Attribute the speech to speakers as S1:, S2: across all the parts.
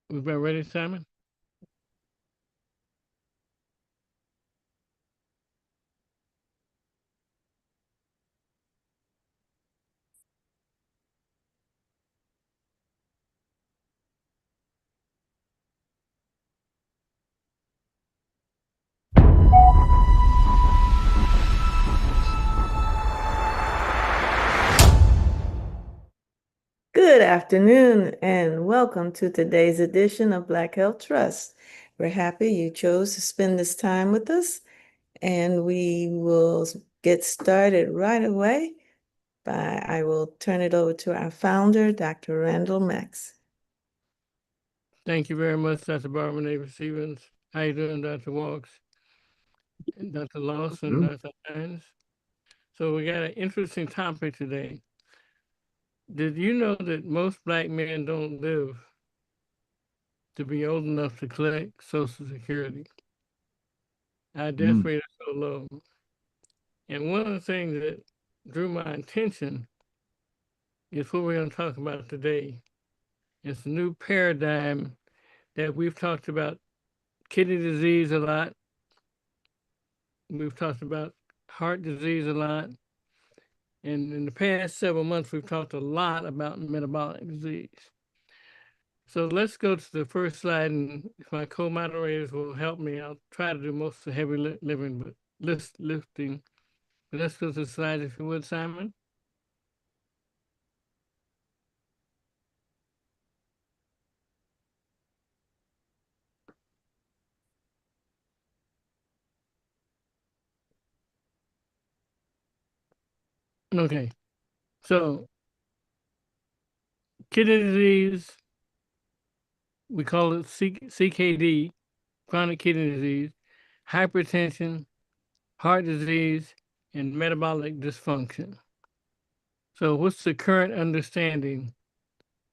S1: We've been ready, Simon?
S2: Good afternoon and welcome to today's edition of Black Health Trust. We're happy you chose to spend this time with us, and we will get started right away. I will turn it over to our founder, Dr. Randall Max.
S1: Thank you very much, Dr. Barbara Neighbor Stevens. How you doing, Dr. Walks, and Dr. Lawson, Dr. Hines? So we got an interesting topic today. Did you know that most Black men don't live to be old enough to collect Social Security? Our death rate is so low. And one of the things that drew my attention is what we're going to talk about today. It's a new paradigm that we've talked about kidney disease a lot. We've talked about heart disease a lot. And in the past several months, we've talked a lot about metabolic disease. So let's go to the first slide, and if my co-moderators will help me, I'll try to do most of the heavy lifting, but lifting. But let's go to the slide, if you would, Simon. Okay, so kidney disease, we call it CKD, chronic kidney disease, hypertension, heart disease, and metabolic dysfunction. So what's the current understanding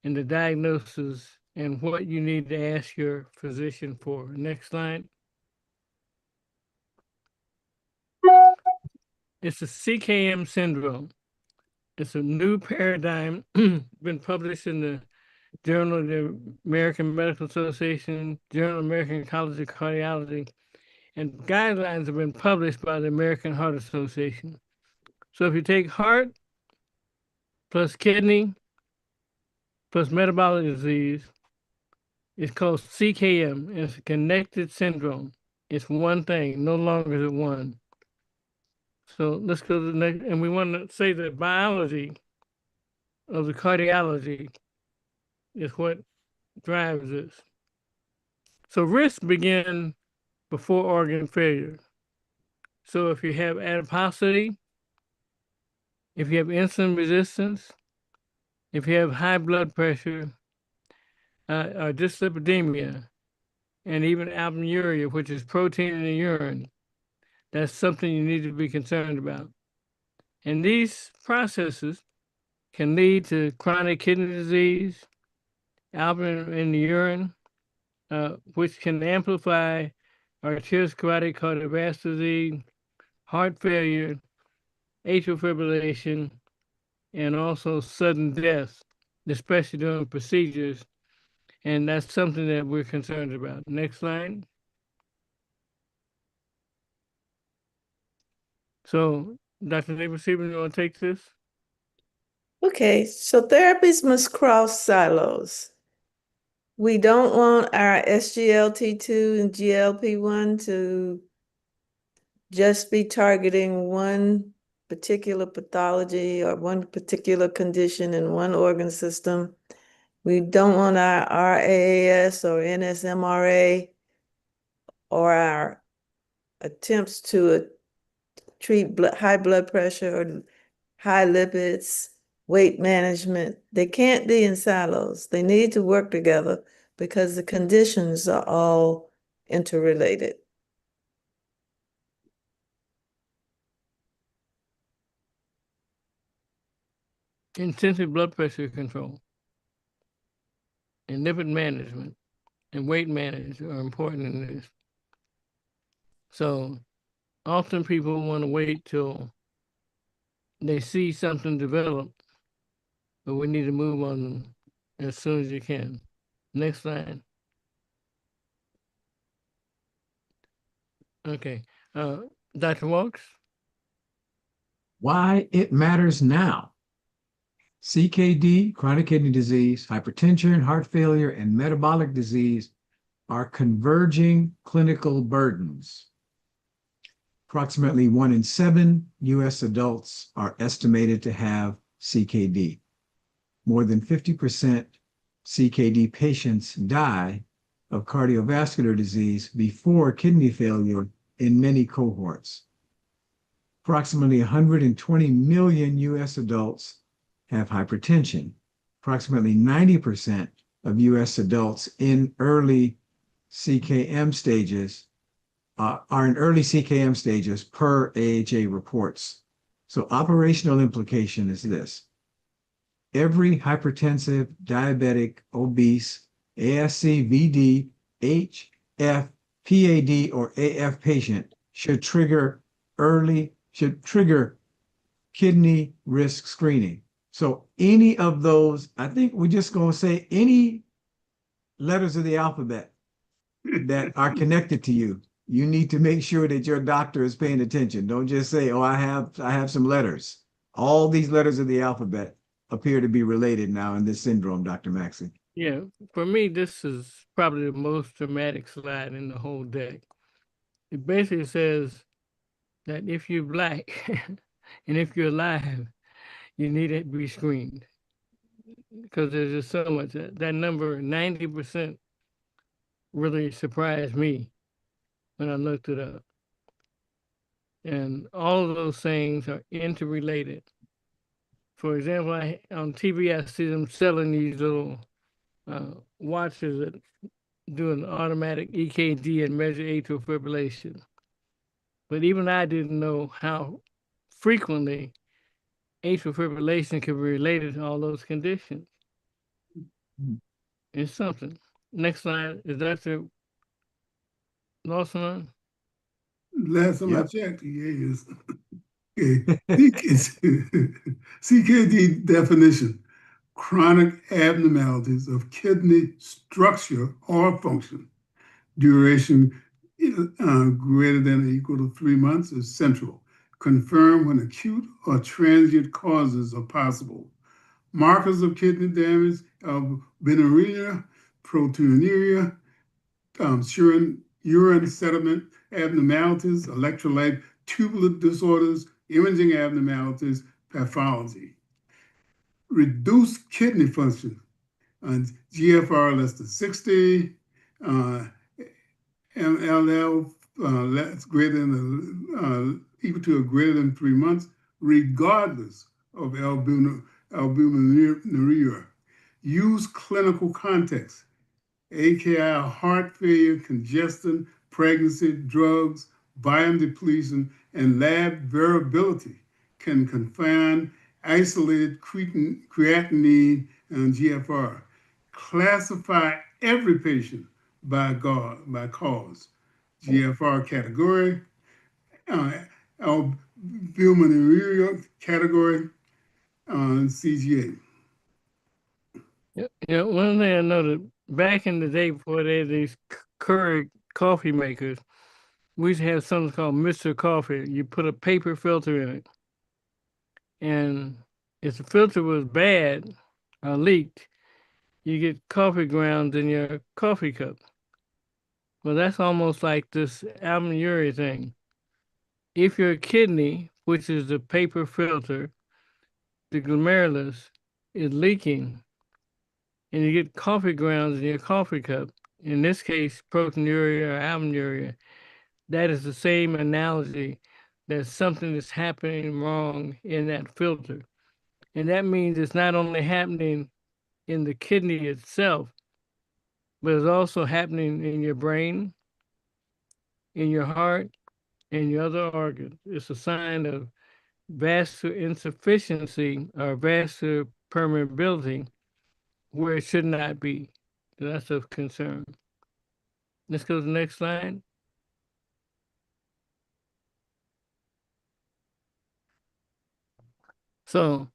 S1: in the diagnosis and what you need to ask your physician for? Next slide. It's a CKM syndrome. It's a new paradigm, been published in the Journal of the American Medical Association, Journal of American College of Cardiology, and guidelines have been published by the American Heart Association. So if you take heart plus kidney plus metabolic disease, it's called CKM. And it's a connected syndrome. It's one thing, no longer is it one. So let's go to the next, and we want to say that biology of the cardiology is what drives this. So risks begin before organ failure. So if you have adiposity, if you have insulin resistance, if you have high blood pressure, or dyslipidemia, and even albuminuria, which is protein in the urine, that's something you need to be concerned about. And these processes can lead to chronic kidney disease, albumin in the urine, which can amplify arteriosclerotic cardiovascular disease, heart failure, atrial fibrillation, and also sudden death, especially during procedures. And that's something that we're concerned about. Next slide. So, Dr. David you want to take this?
S2: Okay, so therapies must cross silos. We don't want our SGLT2 and GLP-1 to just be targeting one particular pathology or one particular condition in one organ system. We don't want our RAAS or NSMRA or our attempts to treat high blood pressure or high lipids, weight management. They can't be in silos. They need to work together because the conditions are all interrelated.
S1: Intensive blood pressure control and lipid management and weight management are important in this. So often people want to wait till they see something develop, but we need to move on them as soon as you can. Next slide. Okay. Uh, Dr. Walks?
S3: Why it matters now. CKD, chronic kidney disease, hypertension, heart failure, and metabolic disease are converging clinical burdens. Approximately 1 in 7 US adults are estimated to have CKD. More than 50% CKD patients die of cardiovascular disease before kidney failure in many cohorts. Approximately 120 million US adults have hypertension. Approximately 90% of US adults in early CKM stages are in early CKM stages per AHA reports. So operational implication is this. Every hypertensive, diabetic, obese, ASC, VD, HF, PAD, or AF patient should trigger kidney risk screening. So any of those, I think we're just going to say any letters of the alphabet that are connected to you, you need to make sure that your doctor is paying attention. Don't just say, "Oh, I have some letters." All these letters of the alphabet appear to be related now in this syndrome, Dr. Maxey.
S1: Yeah, for me, this is probably the most dramatic slide in the whole deck. It basically says that if you're black and if you're alive, you need to be screened because there's just so much. That number, 90%, really surprised me when I looked it up. And all of those things are interrelated. For example, on TV, I see them selling these little watches that do an automatic EKG and measure atrial fibrillation. But even I didn't know how frequently atrial fibrillation could be related to all those conditions. It's something. Next slide is Dr. Lawson.
S4: Last time I
S3: Yep.
S4: checked, he is. Okay. CKD definition: chronic abnormalities of kidney structure or function. Duration greater than or equal to 3 months is central. Confirm when acute or transient causes are possible. Markers of kidney damage of bilirubin, proteinuria, urine sediment abnormalities, electrolyte tubular disorders, imaging abnormalities, pathology. Reduced kidney function, GFR less than 60, MLL less greater than equal to or greater than 3 months, regardless of albuminuria. Use clinical context. AKI, heart failure, congestion, pregnancy, drugs, biome depletion, and lab variability can confine isolated creatinine and GFR. Classify every patient by cause. GFR category, albuminuria category, CGA.
S1: One thing I noticed back in the day before they had these Keurig coffee makers, we used to have something called Mr. Coffee. You put a paper filter in it, and if the filter was bad or leaked, you get coffee grounds in your coffee cup. Well, that's almost like this albuminuria thing. If your kidney, which is the paper filter, the glomerulus, is leaking, and you get coffee grounds in your coffee cup, in this case, proteinuria or albuminuria, that is the same analogy that something is happening wrong in that filter. And that means it's not only happening in the kidney itself, but it's also happening in your brain, in your heart, and your other organs. It's a sign of vascular insufficiency or vascular permeability where it should not be. That's of concern. Let's go to the next slide. So,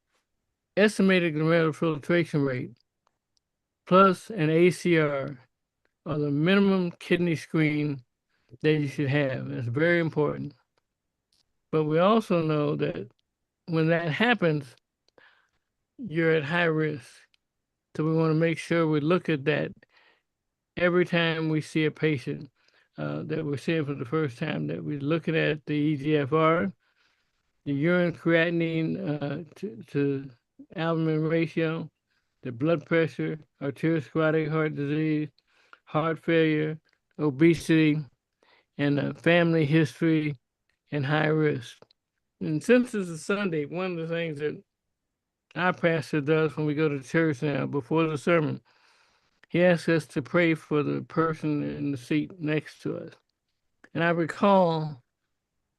S1: estimated glomerular filtration rate plus an ACR are the minimum kidney screen that you should have. It's very important. But we also know that when that happens, you're at high risk. So we want to make sure we look at that every time we see a patient that we're seeing for the first time, that we're looking at the EGFR, the urine creatinine to albumin ratio, the blood pressure, arteriosclerotic heart disease, heart failure, obesity, and family history and high risk. And since it's a Sunday, one of the things that our pastor does when we go to church now before the sermon, he asks us to pray for the person in the seat next to us. And I recall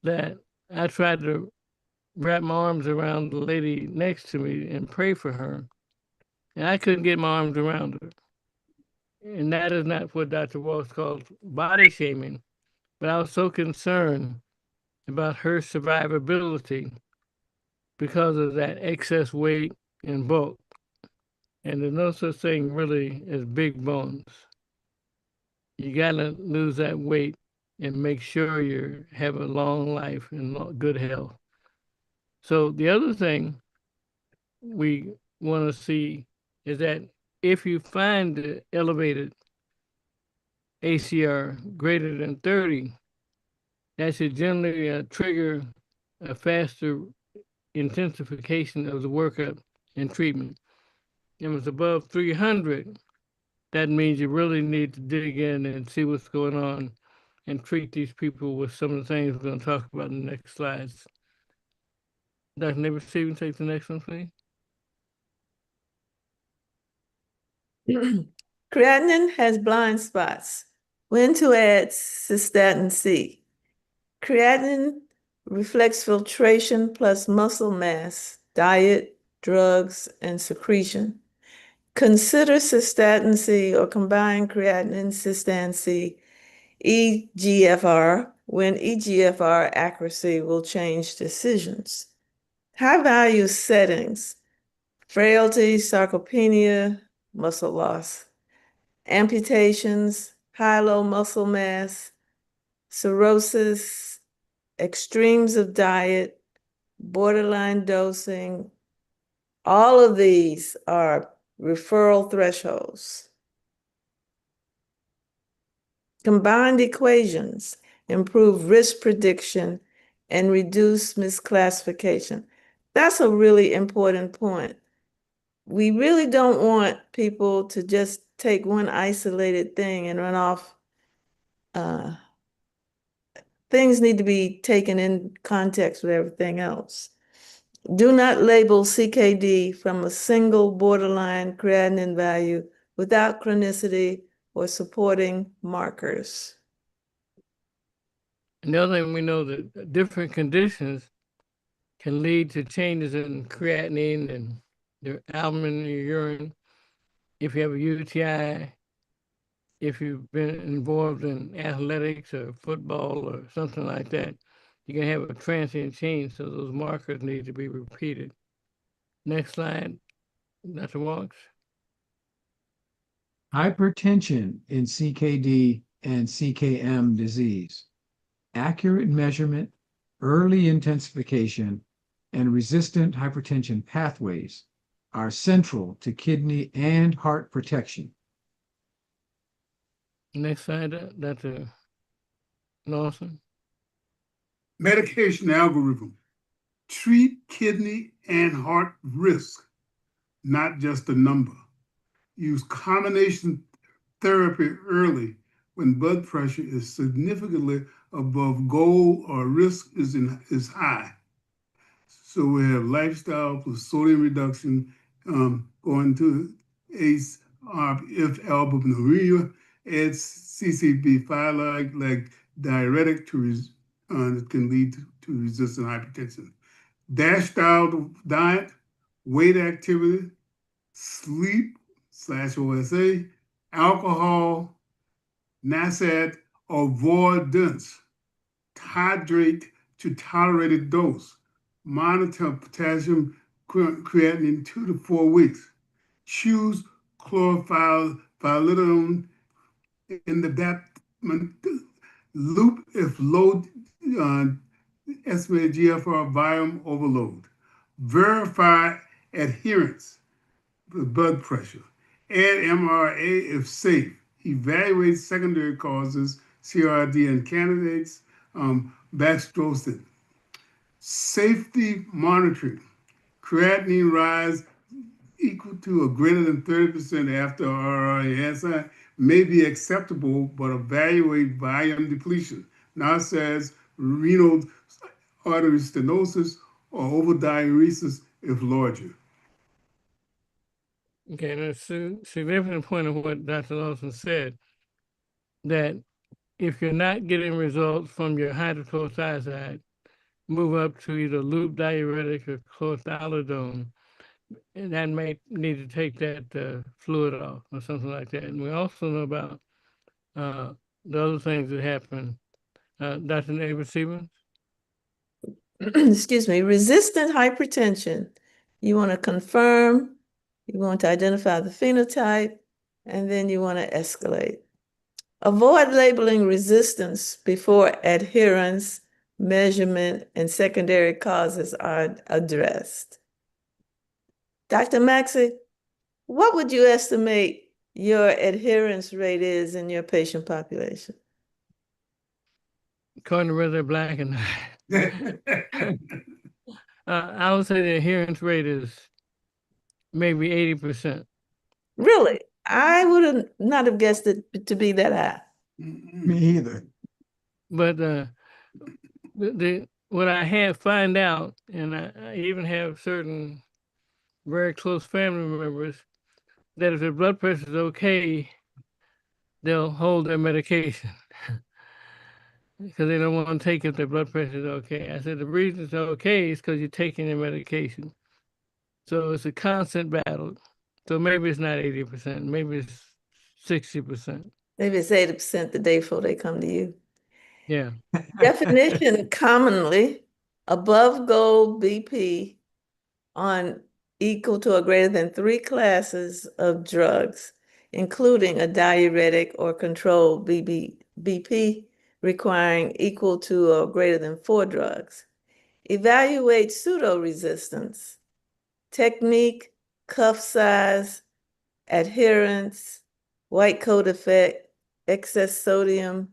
S1: that I tried to wrap my arms around the lady next to me and pray for her, and I couldn't get my arms around her. And that is not what Dr. Walsh calls body shaming, but I was so concerned about her survivability because of that excess weight and bulk. And there's no such thing really as big bones. You gotta lose that weight and make sure you have a long life and good health. So the other thing we want to see is that if you find the elevated ACR greater than 30, that should generally trigger a faster intensification of the workup and treatment. If it's above 300, that means you really need to dig in and see what's going on and treat these people with some of the things we're going to talk about in the next slides. Dr. Neighbor Stephen, take the next one, please.
S2: Creatinine has blind spots. When to add cystatin C. Creatinine reflects filtration plus muscle mass, diet, drugs, and secretion. Consider cystatin C or combine creatinine, cystatin C, EGFR, when EGFR accuracy will change decisions. High-value settings: frailty, sarcopenia, muscle loss, amputations, high-low muscle mass, cirrhosis, extremes of diet, borderline dosing. All of these are referral thresholds. Combined equations improve risk prediction and reduce misclassification. That's a really important point. We really don't want people to just take one isolated thing and run off. Things need to be taken in context with everything else. Do not label CKD from a single borderline creatinine value without chronicity or supporting markers.
S1: And the other thing we know that different conditions can lead to changes in creatinine and the albumin in your urine. If you have a UTI, if you've been involved in athletics or football or something like that, you can have a transient change, so those markers need to be repeated. Next slide, Dr. Walks.
S3: Hypertension in CKD and CKM disease. Accurate measurement, early intensification, and resistant hypertension pathways are central to kidney and heart protection.
S1: Next slide, Dr. Lawson.
S4: Medication algorithm. Treat kidney and heart risk, not just a number. Use combination therapy early when blood pressure is significantly above goal or risk is high. So we have lifestyle plus sodium reduction, going to ACE, if albuminuria, adds CCB5 like diuretic that can lead to resistant hypertension. DASH style diet, weight activity, sleep / OSA, alcohol, NSAID, avoidance, hydrate to tolerated dose, monitor potassium creatinine 2 to 4 weeks, choose chlorophyllidone in the Loop if low estimated GFR volume overload. Verify adherence with blood pressure. Add MRA if safe. Evaluate secondary causes, CRD and candidates, baxdrostat. Safety monitoring. Creatinine rise equal to or greater than 30% after RRASI may be acceptable, but evaluate volume depletion. Now it says renal artery stenosis or overdiuresis if larger.
S1: Okay, and a significant point of what Dr. Lawson said, that if you're not getting results from your hydrochlorothiazide, move up to either loop diuretic or chlorthalidone, and that may need to take that fluid off or something like that. And we also know about the other things that happen. Dr. Neighbor Stevens?
S2: Excuse me, resistant hypertension. You want to confirm, you want to identify the phenotype, and then you want to escalate. Avoid labeling resistance before adherence, measurement, and secondary causes are addressed. Dr. Maxey, what would you estimate your adherence rate is in your patient population?
S1: According to whether they're black and I would say the adherence rate is maybe 80%.
S2: Really? I would not have guessed it to be that high.
S3: Me either.
S1: But what I have find out, and I even have certain very close family members, that if their blood pressure is okay, they'll hold their medication because they don't want to take if their blood pressure is okay. I said the reason it's okay is because you're taking your medication. So it's a constant battle. So maybe it's not 80%, maybe it's 60%.
S2: Maybe it's 80% the day before they come to you.
S1: Yeah.
S2: Definition commonly above goal BP on equal to or greater than 3 classes of drugs, including a diuretic or controlled BP requiring equal to or greater than 4 drugs. Evaluate pseudo-resistance, technique, cuff size, adherence, white coat effect, excess sodium,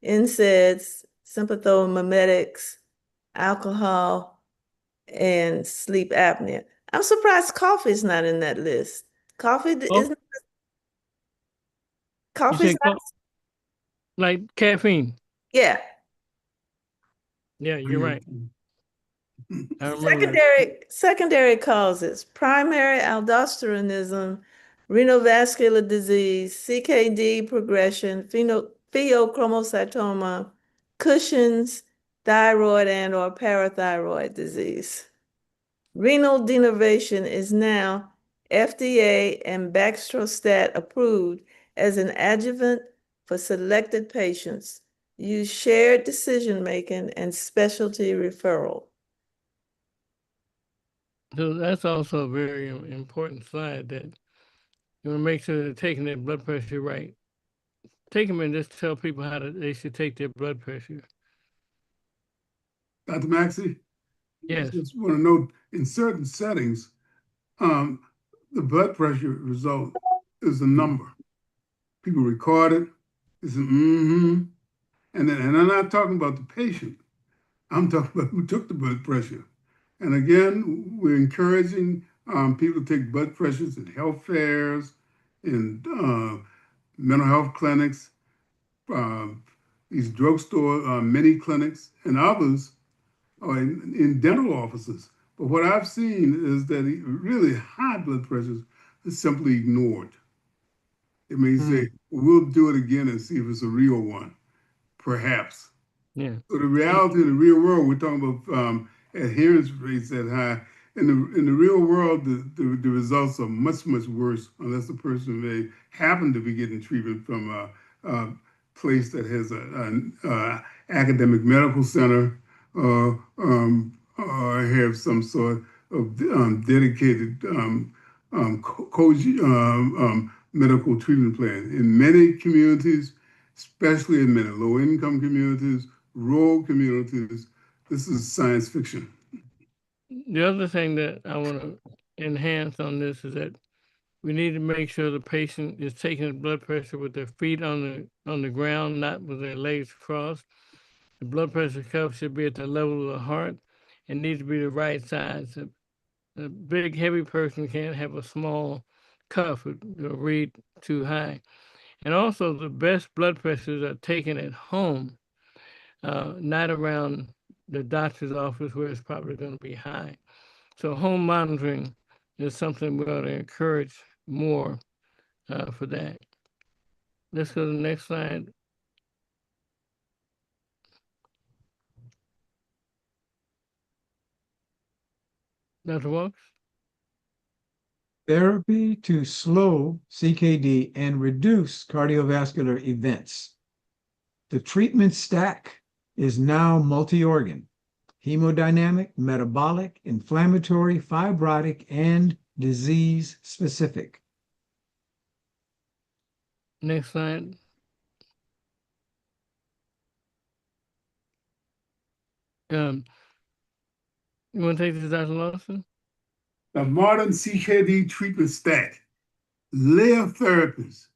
S2: NSAIDs, sympathomimetics, alcohol, and sleep apnea. I'm surprised coffee is not in that list. Coffee
S1: Oh,
S2: isn't
S1: you
S2: coffee's
S1: say
S2: not,
S1: like caffeine.
S2: yeah.
S1: Yeah, you're right. I remember that.
S2: Secondary causes, primary aldosteronism, renal vascular disease, CKD progression, pheochromocytoma, Cushing's, thyroid and or parathyroid disease. Renal denervation is now FDA and baxdrostat approved as an adjuvant for selected patients. Use shared decision-making and specialty referral.
S1: So that's also a very important slide, that you want to make sure they're taking their blood pressure right. Take them and just tell people how they should take their blood pressure.
S4: Dr. Maxey,
S1: Yes.
S4: just want to note in certain settings, the blood pressure result is a number. People record it. It's an and I'm not talking about the patient. I'm talking about who took the blood pressure. And again, we're encouraging people to take blood pressures in health fairs, in mental health clinics, these drugstore mini clinics, and others, or in dental offices. But what I've seen is that really high blood pressures is simply ignored. It may say, we'll do it again and see if it's a real one, perhaps.
S1: Yeah.
S4: So the reality in the real world, we're talking about adherence rates that high. In the real world, the results are much, much worse unless the person may happen to be getting treatment from a place that has an academic medical center or have some sort of dedicated medical treatment plan. In many communities, especially in many low-income communities, rural communities. This is science fiction.
S1: The other thing that I want to enhance on this is that we need to make sure the patient is taking the blood pressure with their feet on the ground, not with their legs crossed. The blood pressure cuff should be at the level of the heart and needs to be the right size. A big, heavy person can't have a small cuff; it'll read too high. And also, the best blood pressures are taken at home, not around the doctor's office where it's probably going to be high. So, home monitoring is something we ought to encourage more for that. Let's go to the next slide. Dr. Walks?
S3: Therapy to slow CKD and reduce cardiovascular events. The treatment stack is now multi-organ, hemodynamic, metabolic, inflammatory, fibrotic, and disease specific.
S1: Next slide. You want to take this, Dr. Lawson?
S4: The modern CKD treatment stack, layer therapies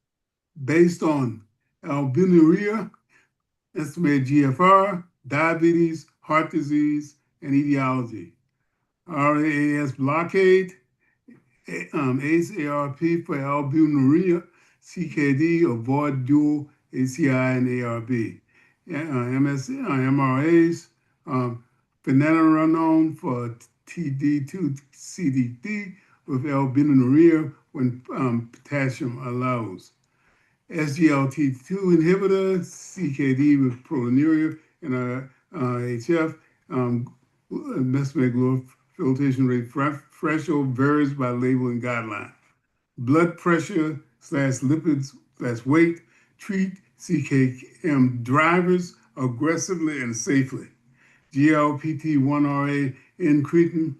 S4: based on albuminuria, estimated GFR, diabetes, heart disease, and etiology. RAAS blockade, ACE-ARP for albuminuria, CKD, avoid dual ACI and ARB. MRAs, finerenone for TD2 CDD with albuminuria when potassium allows. SGLT2 inhibitor, CKD with proteinuria, and HF, estimated filtration rate threshold varies by label and guideline. Blood pressure slash lipids slash weight, treat CKM drivers aggressively and safely. GLPT1RA incretin,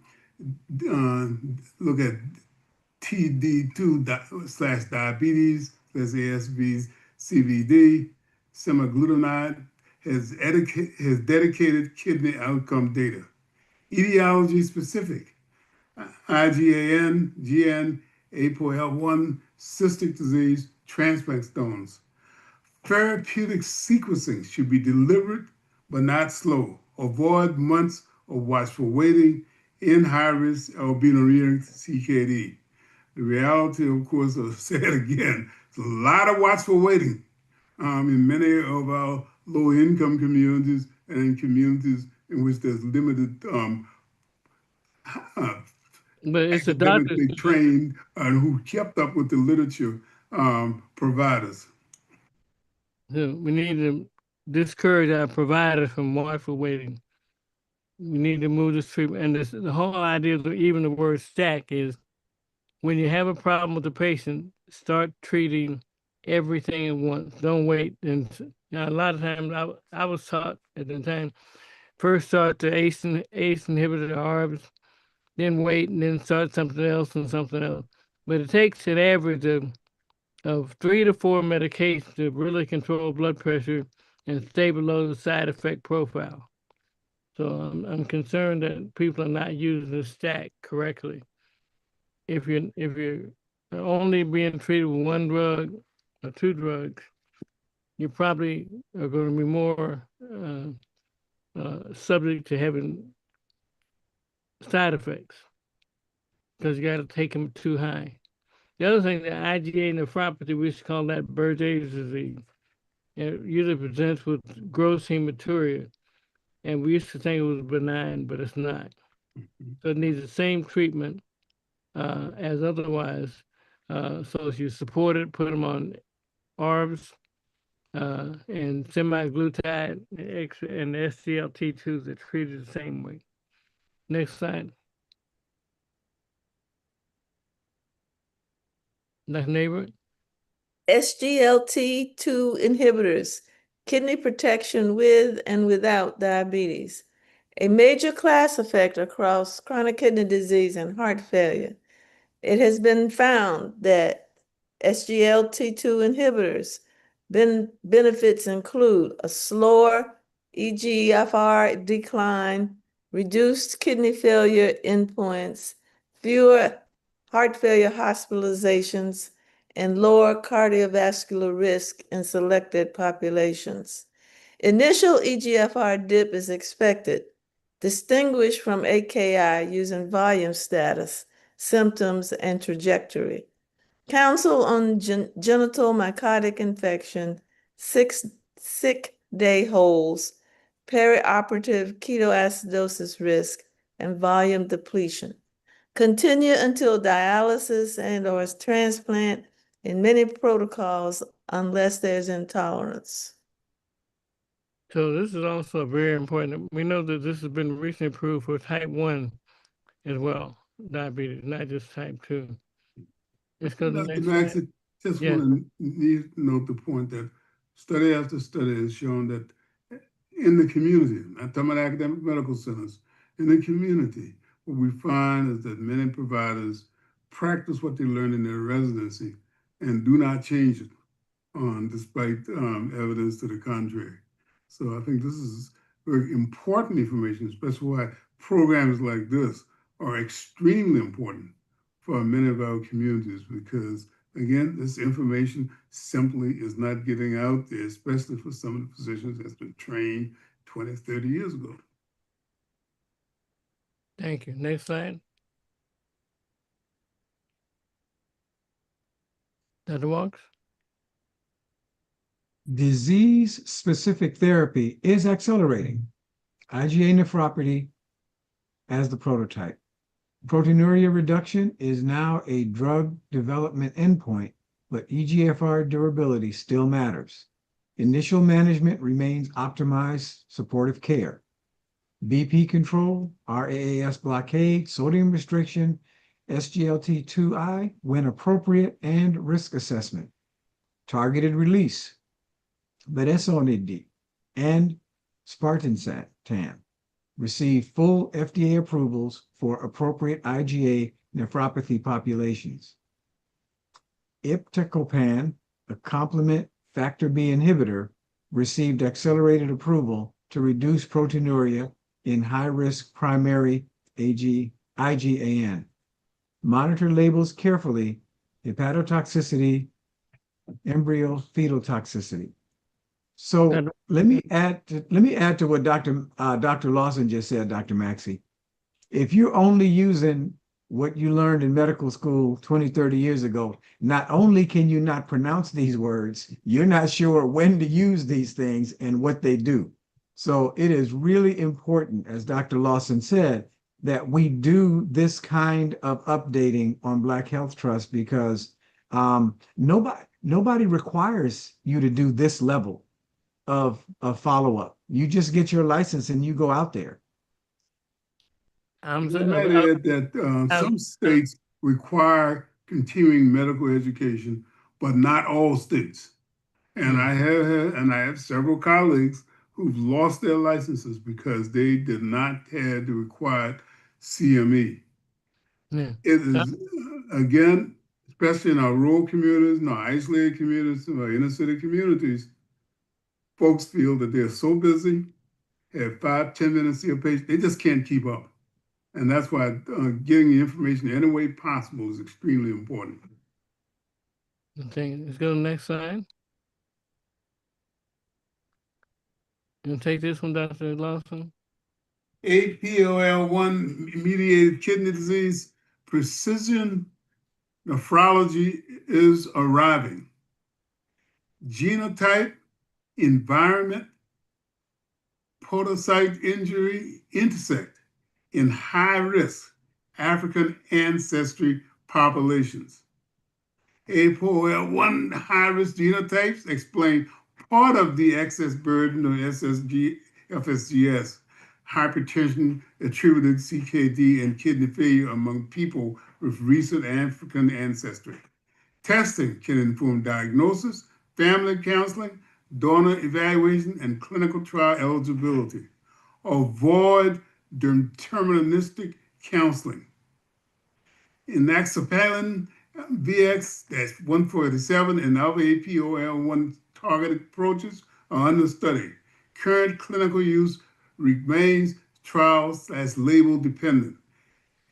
S4: look at TD2 slash diabetes slash ASV CVD. Semaglutide has dedicated kidney outcome data. Etiology specific, IgAN, GN, APOL1, cystic disease, transplant stones. Therapeutic sequencing should be deliberate but not slow. Avoid months of watchful waiting in high-risk albuminuria CKD. The reality, of course, I'll say it again, it's a lot of watchful waiting in many of our low-income communities and in communities in which there's limited
S1: But it's a doctor.
S4: academically trained and who kept up with the literature providers.
S1: So we need to discourage our providers from watchful waiting. We need to move this treatment. And the whole idea of even the word stack is when you have a problem with the patient, start treating everything at once. Don't wait. And a lot of times I was taught at the time, first start the ACE inhibitor, ARBs, then wait, and then start something else and something else. But it takes an average of 3 to 4 medications to really control blood pressure and stay below the side effect profile. So I'm concerned that people are not using the stack correctly. If you're only being treated with one drug or two drugs, you probably are going to be more subject to having side effects because you got to take them too high. The other thing, the IgA nephropathy, we used to call that Berger's disease. It usually presents with gross hematuria, and we used to think it was benign, but it's not. So it needs the same treatment as otherwise. So if you support it, put them on ARBs and semaglutide and SGLT2s are treated the same way. Next slide. Dr. Neighbor?
S2: SGLT2 inhibitors, kidney protection with and without diabetes, a major class effect across chronic kidney disease and heart failure. It has been found that SGLT2 inhibitors Benefits include a slower EGFR decline, reduced kidney failure endpoints, fewer heart failure hospitalizations, and lower cardiovascular risk in selected populations. Initial EGFR dip is expected, distinguished from AKI using volume status, symptoms, and trajectory. Counsel on genital mycotic infection, sick day holds, perioperative ketoacidosis risk, and volume depletion. Continue until dialysis and/or transplant in many protocols unless there's intolerance.
S1: So this is also very important. We know that this has been recently approved for type 1 as well, diabetes, not just type 2. Let's go to the
S4: Dr.
S1: next slide.
S4: Maxey, just
S1: Yes.
S4: want to note the point that study after study has shown that in the community, I'm talking about academic medical centers, in the community, what we find is that many providers practice what they learned in their residency and do not change it despite evidence to the contrary. So I think this is very important information, especially why programs like this are extremely important for many of our communities because, again, this information simply is not getting out there, especially for some of the physicians that's been trained 20, 30 years ago.
S1: Thank you. Next slide. Dr. Walks?
S3: Disease-specific therapy is accelerating. IgA nephropathy as the prototype. Proteinuria reduction is now a drug development endpoint, but EGFR durability still matters. Initial management remains optimized supportive care. BP control, RAAS blockade, sodium restriction, SGLT2I when appropriate, and risk assessment. Targeted release, Vedesonid and Sparsentan receive full FDA approvals for appropriate IgA nephropathy populations. Iptacopan, a complement factor B inhibitor, received accelerated approval to reduce proteinuria in high-risk primary IgAN. Monitor labels carefully hepatotoxicity, embryo fetal toxicity. So let me add to what Dr. Lawson just said, Dr. Maxey. If you're only using what you learned in medical school 20, 30 years ago, not only can you not pronounce these words, you're not sure when to use these things and what they do. So it is really important, as Dr. Lawson said, that we do this kind of updating on Black Health Trust because nobody requires you to do this level of follow-up. You just get your license and you go out there.
S4: I might add that some states require continuing medical education, but not all states. And I have several colleagues who've lost their licenses because they did not have the required CME.
S1: Yeah.
S4: It is, again, especially in our rural communities, in our isolated communities, in our inner city communities, folks feel that they're so busy, have 5, 10 minutes to see a patient, they just can't keep up. And that's why getting the information any way possible is extremely important.
S1: Okay, let's go to the next slide. You take this one, Dr. Lawson?
S4: APOL1 mediated kidney disease, precision nephrology is arriving. Genotype, environment, podocyte injury intersect in high-risk African ancestry populations. APOL1 high-risk genotypes explain part of the excess burden of FSGS, hypertension attributed CKD, and kidney failure among people with recent African ancestry. Testing can inform diagnosis, family counseling, donor evaluation, and clinical trial eligibility. Avoid deterministic counseling. Inaxaparin VX, that's 147, and other APOL1 targeted approaches are under study. Current clinical use remains trial/label dependent.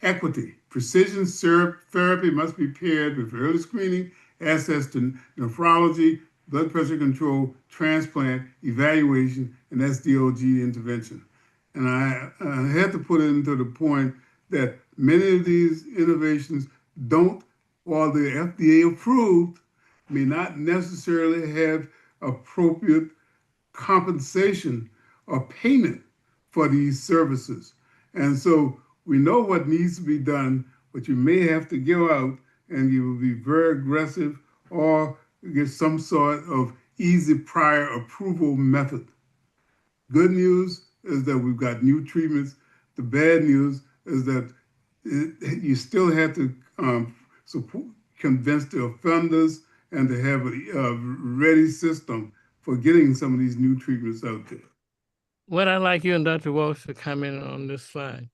S4: Equity. Precision therapy must be paired with early screening, access to nephrology, blood pressure control, transplant, evaluation, and SDOG intervention. And I had to put it into the point that many of these innovations don't, while they're FDA approved, may not necessarily have appropriate compensation or payment for these services. And so we know what needs to be done, but you may have to go out and you will be very aggressive or get some sort of easy prior approval method. Good news is that we've got new treatments. The bad news is that you still have to support, convince the offenders and to have a ready system for getting some of these new treatments out there.
S1: What I'd like you and Dr. Walsh to comment on this slide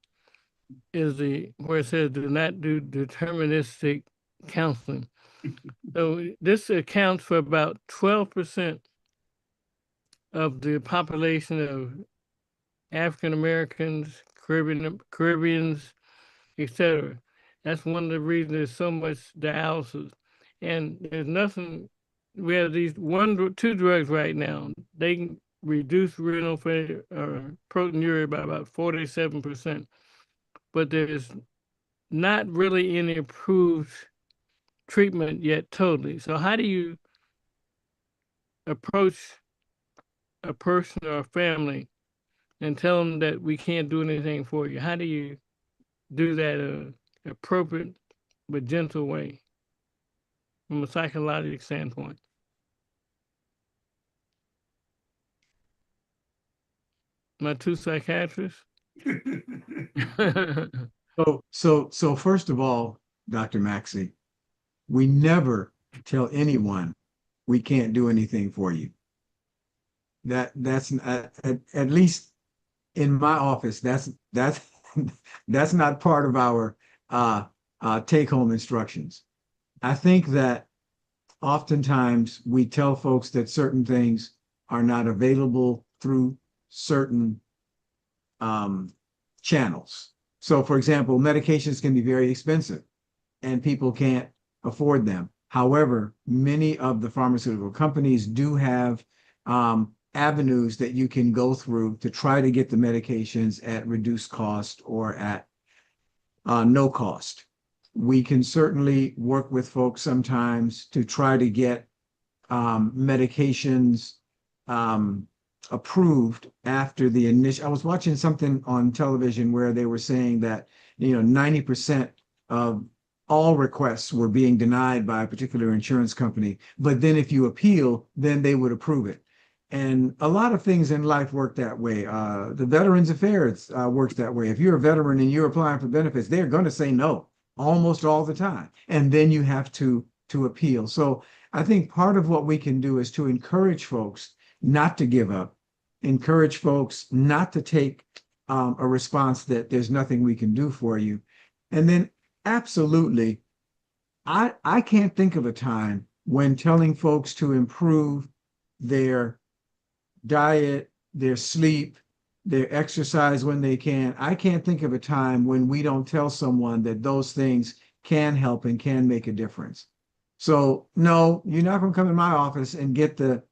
S1: is where it says do not do deterministic counseling. So this accounts for about 12% of the population of African Americans, Caribbeans, etc. That's one of the reasons there's so much dialysis. And there's nothing, we have these two drugs right now. They can reduce renal failure or proteinuria by about 47%. But there's not really any approved treatment yet totally. So how do you approach a person or a family and tell them that we can't do anything for you? How do you do that in an appropriate but gentle way from a psychological standpoint? My two psychiatrists?
S3: So first of all, Dr. Maxey, we never tell anyone we can't do anything for you. That's at least in my office, that's that's not part of our take-home instructions. I think that oftentimes we tell folks that certain things are not available through certain channels. So, for example, medications can be very expensive and people can't afford them. However, many of the pharmaceutical companies do have avenues that you can go through to try to get the medications at reduced cost or at no cost. We can certainly work with folks sometimes to try to get medications approved after the initial. I was watching something on television where they were saying that 90% of all requests were being denied by a particular insurance company, but then if you appeal, then they would approve it. And a lot of things in life work that way. The Veterans Affairs works that way. If you're a veteran and you're applying for benefits, they're going to say no almost all the time, and then you have to appeal. So I think part of what we can do is to encourage folks not to give up, encourage folks not to take a response that there's nothing we can do for you. And then absolutely, I can't think of a time when telling folks to improve their diet, their sleep, their exercise when they can. I can't think of a time when we don't tell someone that those things can help and can make a difference. So no, you're not going to come in my office and get the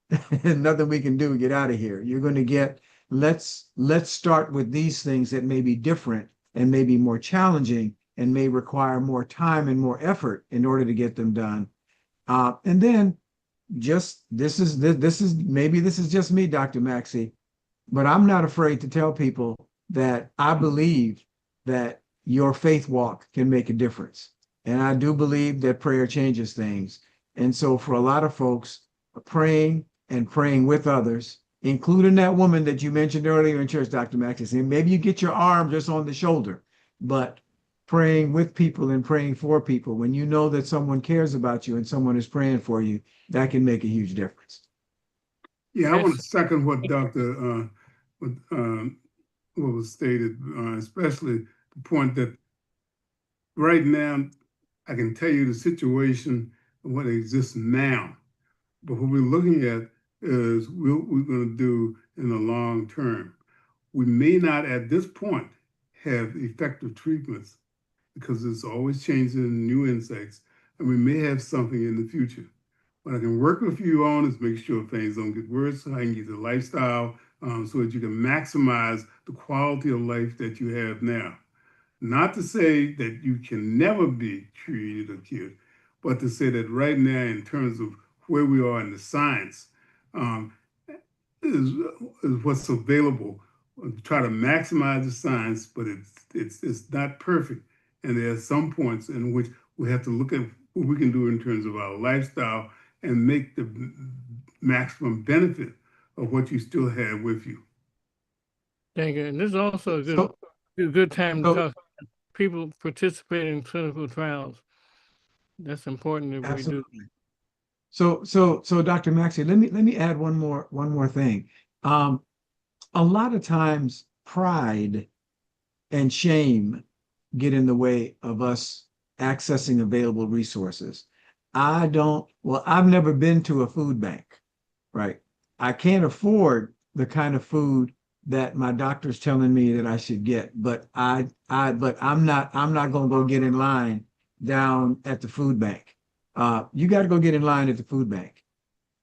S3: nothing we can do, get out of here. You're going to get, let's start with these things that may be different and may be more challenging and may require more time and more effort in order to get them done. And then just this is maybe this is just me, Dr. Maxey, but I'm not afraid to tell people that I believe that your faith walk can make a difference. And I do believe that prayer changes things. And so for a lot of folks, praying and praying with others, including that woman that you mentioned earlier in church, Dr. Maxey, and maybe you get your arm just on the shoulder, but praying with people and praying for people, when you know that someone cares about you and someone is praying for you, that can make a huge difference.
S4: Yeah, I want to second what what was stated, especially the point that right now, I can tell you the situation of what exists now. But what we're looking at is what we're going to do in the long term. We may not at this point have effective treatments because it's always changing new insects, and we may have something in the future. What I can work with you on is make sure things don't get worse, so I can give you the lifestyle so that you can maximize the quality of life that you have now. Not to say that you can never be treated or cured, but to say that right now, in terms of where we are in the science, um, is, is what's available. Try to maximize the science, but it's not perfect. And there are some points in which we have to look at what we can do in terms of our lifestyle and make the maximum benefit of what you still have with you.
S1: Thank you. And this is also
S3: So,
S1: a good time to
S3: so
S1: talk about people participating in clinical trials. That's important that we do.
S3: absolutely. So Dr. Maxey, let me add one more thing. Um, a lot of times pride and shame get in the way of us accessing available resources. I've never been to a food bank, right? I can't afford the kind of food that my doctor's telling me that I should get, but I'm not going to go get in line down at the food bank. You got to go get in line at the food bank.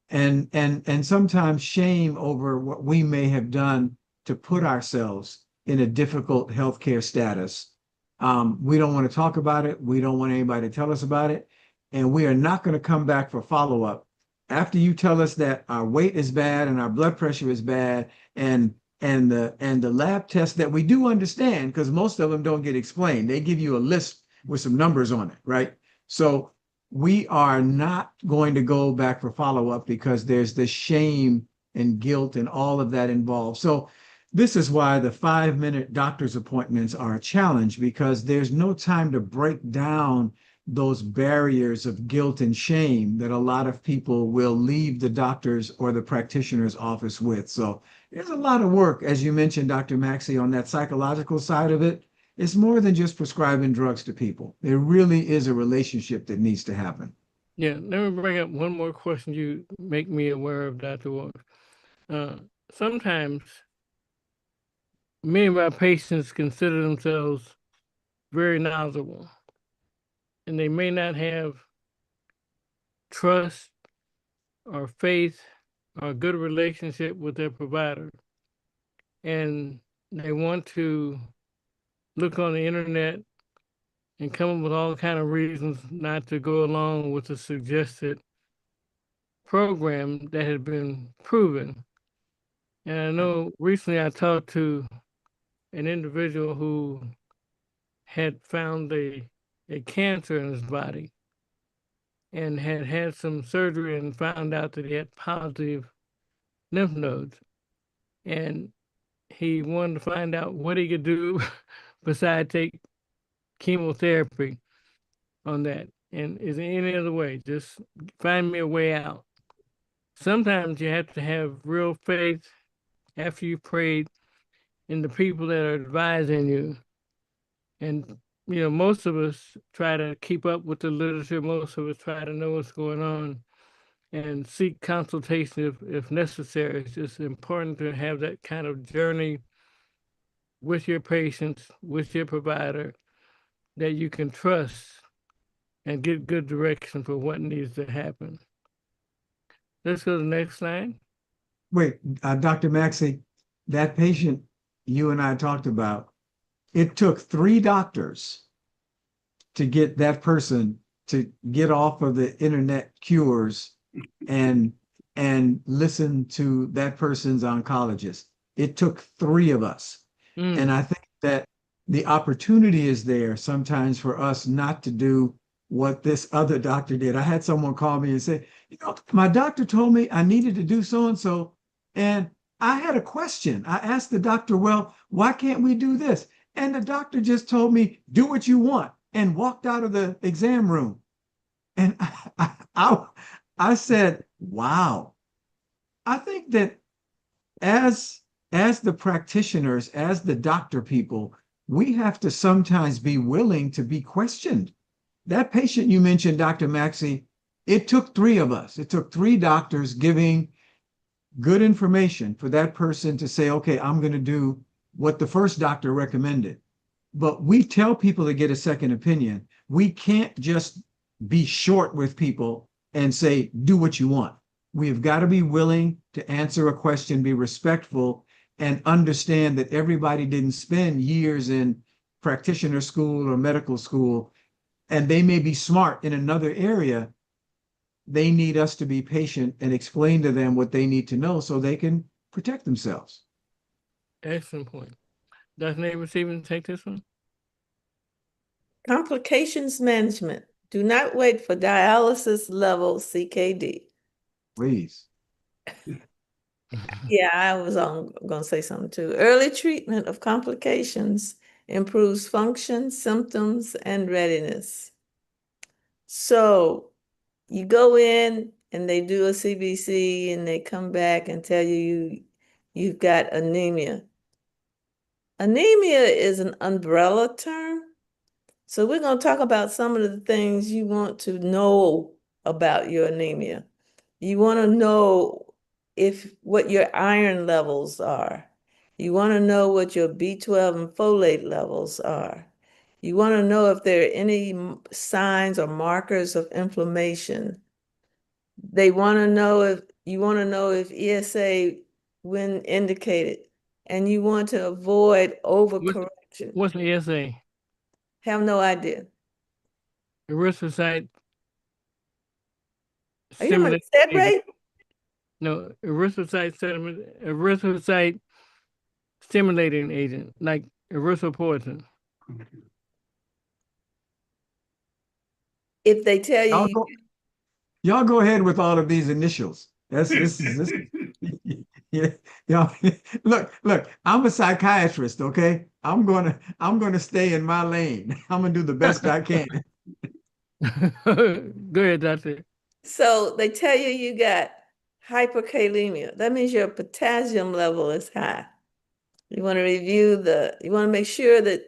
S3: And sometimes shame over what we may have done to put ourselves in a difficult healthcare status. We don't want to talk about it. We don't want anybody to tell us about it. And we are not going to come back for follow-up after you tell us that our weight is bad and our blood pressure is bad and the lab tests that we do understand, because most of them don't get explained. They give you a list with some numbers on it, right? So we are not going to go back for follow-up because there's this shame and guilt and all of that involved. So this is why the 5-minute doctor's appointments are a challenge, because there's no time to break down those barriers of guilt and shame that a lot of people will leave the doctor's or the practitioner's office with. So there's a lot of work, as you mentioned, Dr. Maxey, on that psychological side of it. It's more than just prescribing drugs to people. There really is a relationship that needs to happen.
S1: Yeah, let me bring up one more question you make me aware of, Dr. Ward. Sometimes many of our patients consider themselves very knowledgeable, and they may not have trust or faith or a good relationship with their provider. And they want to look on the internet and come up with all kind of reasons not to go along with the suggested program that had been proven. And I know recently I talked to an individual who had found a cancer in his body and had some surgery and found out that he had positive lymph nodes. And he wanted to find out what he could do besides take chemotherapy on that. And is there any other way? Just find me a way out. Sometimes you have to have real faith after you prayed in the people that are advising you. And most of us try to keep up with the literature. Most of us try to know what's going on and seek consultation if necessary. It's just important to have that kind of journey with your patients, with your provider, that you can trust and get good direction for what needs to happen. Let's go to the next slide.
S3: Wait, Dr. Maxey, that patient you and I talked about, it took 3 doctors to get that person to get off of the internet cures and listen to that person's oncologist. It took 3 of us. And I think that the opportunity is there sometimes for us not to do what this other doctor did. I had someone call me and say, my doctor told me I needed to do so and so. And I had a question. I asked the doctor, well, why can't we do this? And the doctor just told me, do what you want, and walked out of the exam room. And I said, wow. I think that as the practitioners, as the doctor people, we have to sometimes be willing to be questioned. That patient you mentioned, Dr. Maxey, it took 3 of us. It took 3 doctors giving good information for that person to say, okay, I'm going to do what the first doctor recommended. But we tell people to get a second opinion. We can't just be short with people and say, do what you want. We have got to be willing to answer a question, be respectful, and understand that everybody didn't spend years in practitioner school or medical school, and they may be smart in another area. They need us to be patient and explain to them what they need to know so they can protect themselves.
S1: Excellent point. Dr. Neighbor even take this one?
S2: Complications management. Do not wait for dialysis level CKD.
S3: Please.
S2: Yeah, I was going to say something too. Early treatment of complications improves function, symptoms, and readiness. So you go in and they do a CBC and they come back and tell you've got anemia. Anemia is an umbrella term. So we're going to talk about some of the things you want to know about your anemia. You want to know what your iron levels are. You want to know what your B12 and folate levels are. You want to know if there are any signs or markers of inflammation. You want to know if ESA when indicated, and you want to avoid overcorrection.
S1: What's the ESA?
S2: Have no idea.
S1: Erythrocyte
S2: Are you talking about
S1: stimulating
S2: the set
S1: agent.
S2: rate?
S1: No, erythrocyte stimulating agent, like erythropoietin.
S2: If they tell
S3: Y'all
S2: you,
S3: go, y'all go ahead with all of these initials. This yeah, y'all look, I'm a psychiatrist, okay? I'm gonna stay in my lane. I'm gonna do the best I can.
S1: Go ahead, doctor.
S2: so they tell you got hyperkalemia. That means your potassium level is high. You want to make sure that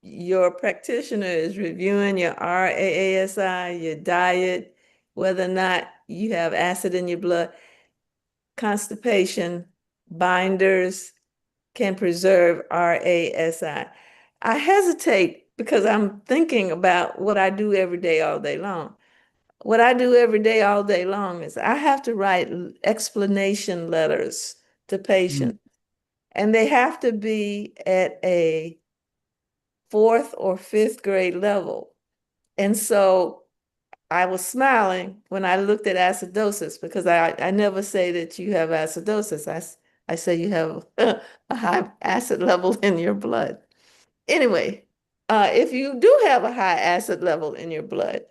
S2: your practitioner is reviewing your RAASI, your diet, whether or not you have acid in your blood. Constipation, binders can preserve RASI. I hesitate because I'm thinking about what I do every day, all day long. What I do every day, all day long is I have to write explanation letters to patients, and they have to be at a fourth or fifth grade level. And so I was smiling when I looked at acidosis because I never say that you have acidosis. I say you have a high acid level in your blood. Anyway, if you do have a high acid level in your blood,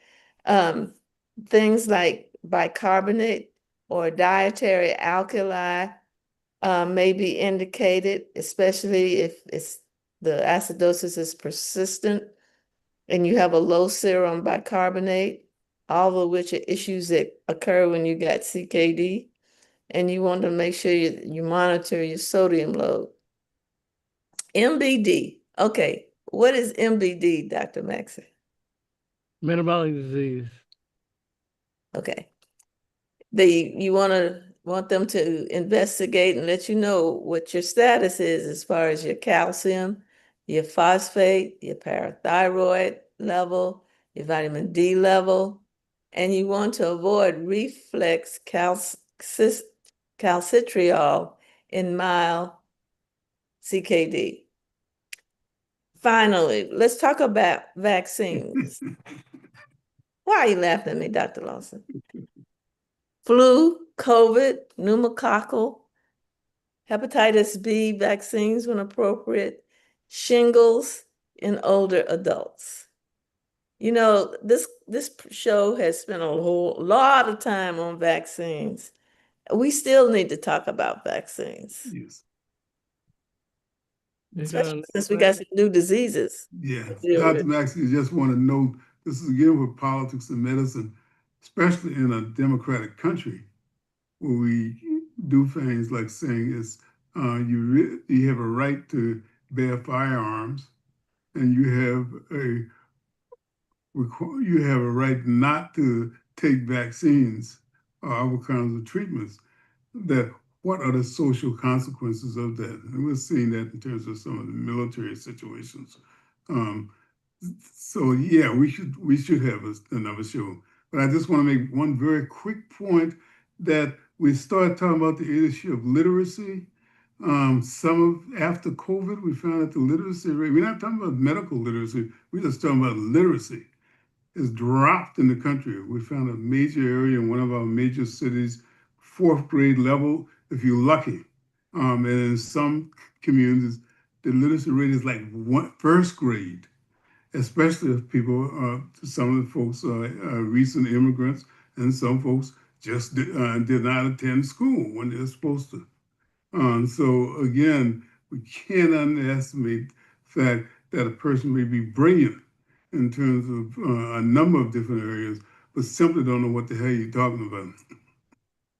S2: um, things like bicarbonate or dietary alkali may be indicated, especially if the acidosis is persistent and you have a low serum bicarbonate, all of which are issues that occur when you got CKD, and you want to make sure you monitor your sodium load. MBD. Okay, what is MBD, Dr. Maxey?
S1: Metabolic disease.
S2: Okay. You want them to investigate and let you know what your status is as far as your calcium, your phosphate, your parathyroid level, your vitamin D level, and you want to avoid reflex calcitriol in mild CKD. Finally, let's talk about vaccines. Why are you laughing at me, Dr. Lawson? Flu, COVID, pneumococcal, hepatitis B vaccines when appropriate, shingles in older adults. You know, this show has spent a whole lot of time on vaccines. We still need to talk about vaccines,
S4: Yes.
S2: especially since we got some new diseases
S4: Yeah.
S2: to deal
S4: Dr.
S2: with.
S4: Maxey, just want to note this is again with politics and medicine, especially in a democratic country where we do things like saying it's you have a right to bear firearms and you have a right not to take vaccines or other kinds of treatments. that what are the social consequences of that? And we're seeing that in terms of some of the military situations. Um, so yeah, we should have another show. But I just want to make one very quick point that we started talking about the issue of literacy. After COVID, we found that the literacy rate, we're not talking about medical literacy, we're just talking about literacy, has dropped in the country. We found a major area in one of our major cities, fourth grade level, if you're lucky. And in some communities, the literacy rate is like first grade, especially if people, some of the folks are recent immigrants, and some folks just did not attend school when they're supposed to. So again, we can't underestimate the fact that a person may be brilliant in terms of a number of different areas, but simply don't know what the hell you're talking about.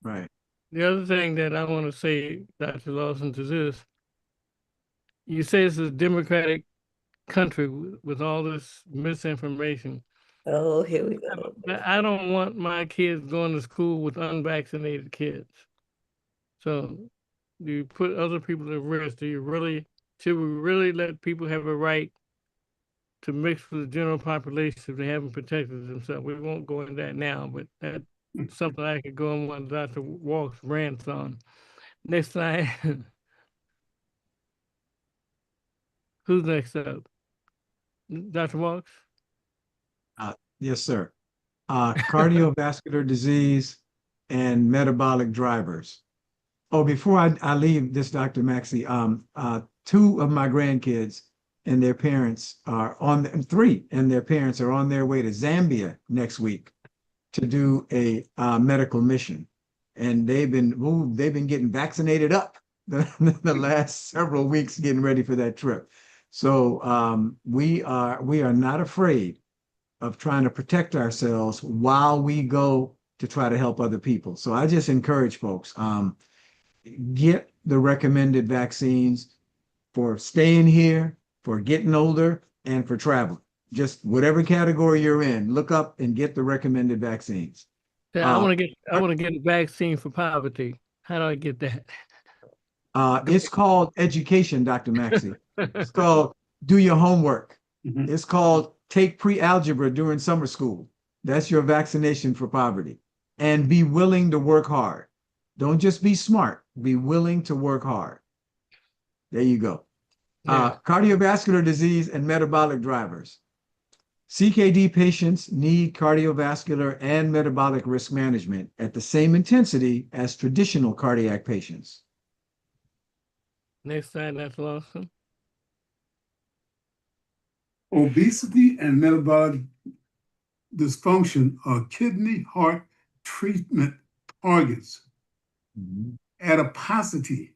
S3: Right.
S1: The other thing that I want to say, Dr. Lawson, to this, you say it's a democratic country with all this misinformation.
S2: Oh, here we go.
S1: I don't want my kids going to school with unvaccinated kids. So you put other people at risk. Should we really let people have a right to mix with the general population if they haven't protected themselves? We won't go into that now, but that's something I could go on when Dr. Walks rants on. Next time, who's next up? Dr. Walks?
S3: Yes, sir. Cardiovascular disease and metabolic drivers. Oh, before I leave this, Dr. Maxey, two of my grandkids and their parents are on, three and their parents are on their way to Zambia next week to do a medical mission. And they've been getting vaccinated up the last several weeks getting ready for that trip. So we are not afraid of trying to protect ourselves while we go to try to help other people. So I just encourage folks, get the recommended vaccines for staying here, for getting older, and for traveling. Just whatever category you're in, look up and get the recommended vaccines.
S1: Yeah,
S3: Uh,
S1: I want to get a vaccine for poverty. How do I get that?
S3: it's called education, Dr. Maxey. It's called do your homework.
S4: Mhm.
S3: It's called take pre-algebra during summer school. That's your vaccination for poverty. And be willing to work hard. Don't just be smart, be willing to work hard. There you go.
S1: Yeah.
S3: Cardiovascular disease and metabolic drivers. CKD patients need cardiovascular and metabolic risk management at the same intensity as traditional cardiac patients.
S1: Next slide, Dr. Lawson.
S4: Obesity and metabolic dysfunction are kidney heart treatment targets.
S3: Mhm.
S4: Adiposity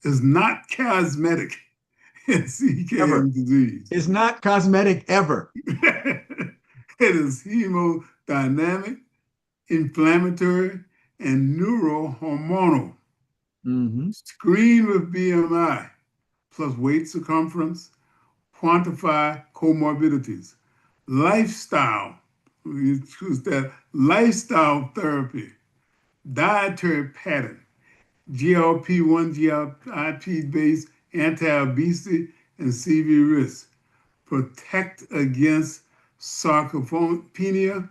S4: is not cosmetic in
S3: Ever.
S4: CKD disease.
S3: It's not cosmetic ever.
S4: It is hemodynamic, inflammatory, and neurohormonal.
S3: Mhm.
S4: Screen with BMI plus weight circumference, quantify comorbidities. Lifestyle, we choose that lifestyle therapy, dietary pattern, GLP-1, GLP-based anti-obesity and CV risk, protect against sarcopenia,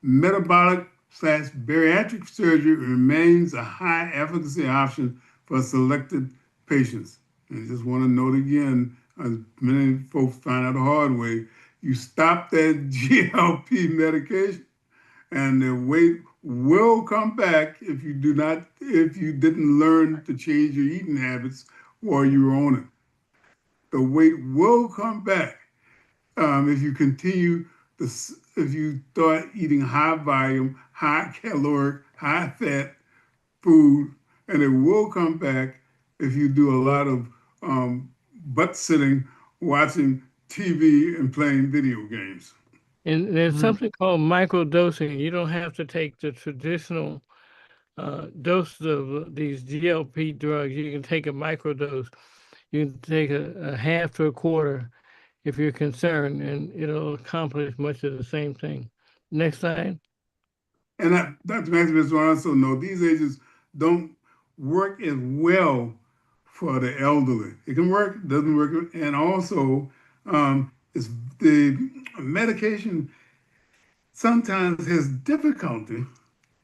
S4: metabolic/bariatric surgery remains a high efficacy option for selected patients. And I just want to note again, as many folks find out the hard way, you stop that GLP medication and the weight will come back if you didn't learn to change your eating habits while you were on it. The weight will come back if you continue if you start eating high volume, high caloric, high fat food, and it will come back if you do a lot of butt sitting, watching TV and playing video games.
S1: And there's
S3: Mhm.
S1: something called microdosing. You don't have to take the traditional doses of these GLP drugs. You can take a microdose. You can take a half to a quarter if you're concerned, and it'll accomplish much of the same thing. Next slide.
S4: And Dr. Maximus will also know these agents don't work as well for the elderly. It can work, doesn't work, and also it's the medication sometimes has difficulty,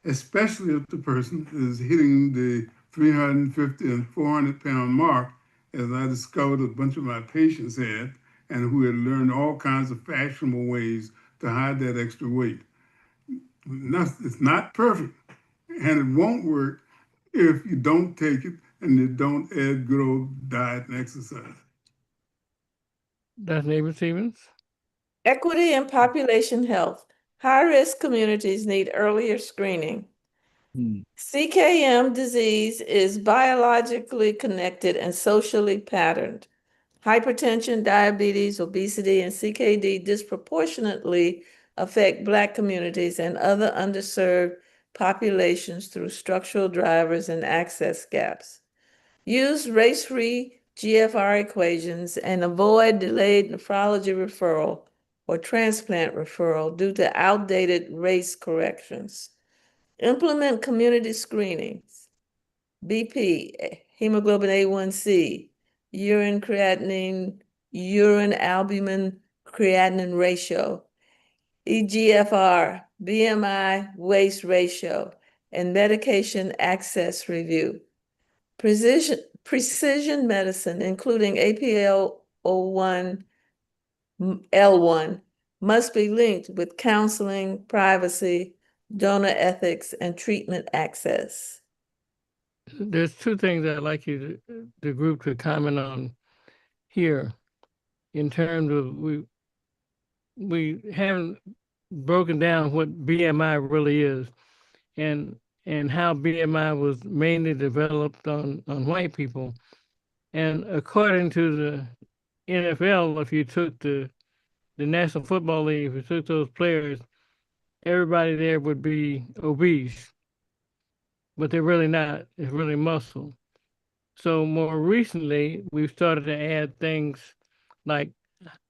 S4: especially if the person is hitting the 350 and 400-pound mark, as I discovered a bunch of my patients had, and who had learned all kinds of fashionable ways to hide that extra weight. It's not perfect, and it won't work if you don't take it and you don't add good old diet and exercise.
S1: That's Neighbor Stevens.
S2: Equity and population health. High-risk communities need earlier screening.
S3: Hmm.
S2: CKM disease is biologically connected and socially patterned. Hypertension, diabetes, obesity, and CKD disproportionately affect Black communities and other underserved populations through structural drivers and access gaps. Use race-free GFR equations and avoid delayed nephrology referral or transplant referral due to outdated race corrections. Implement community screenings, BP, hemoglobin A1C, urine creatinine, urine albumin creatinine ratio, eGFR, BMI waist ratio, and medication access review. Precision medicine, including APL-01, L1, must be linked with counseling, privacy, donor ethics, and treatment access.
S1: There's two things I'd like you the group to comment on here in terms of we haven't broken down what BMI really is and how BMI was mainly developed on white people. And according to the NFL, if you took the National Football League, if you took those players, everybody there would be obese, but they're really not. It's really muscle. So more recently, we've started to add things like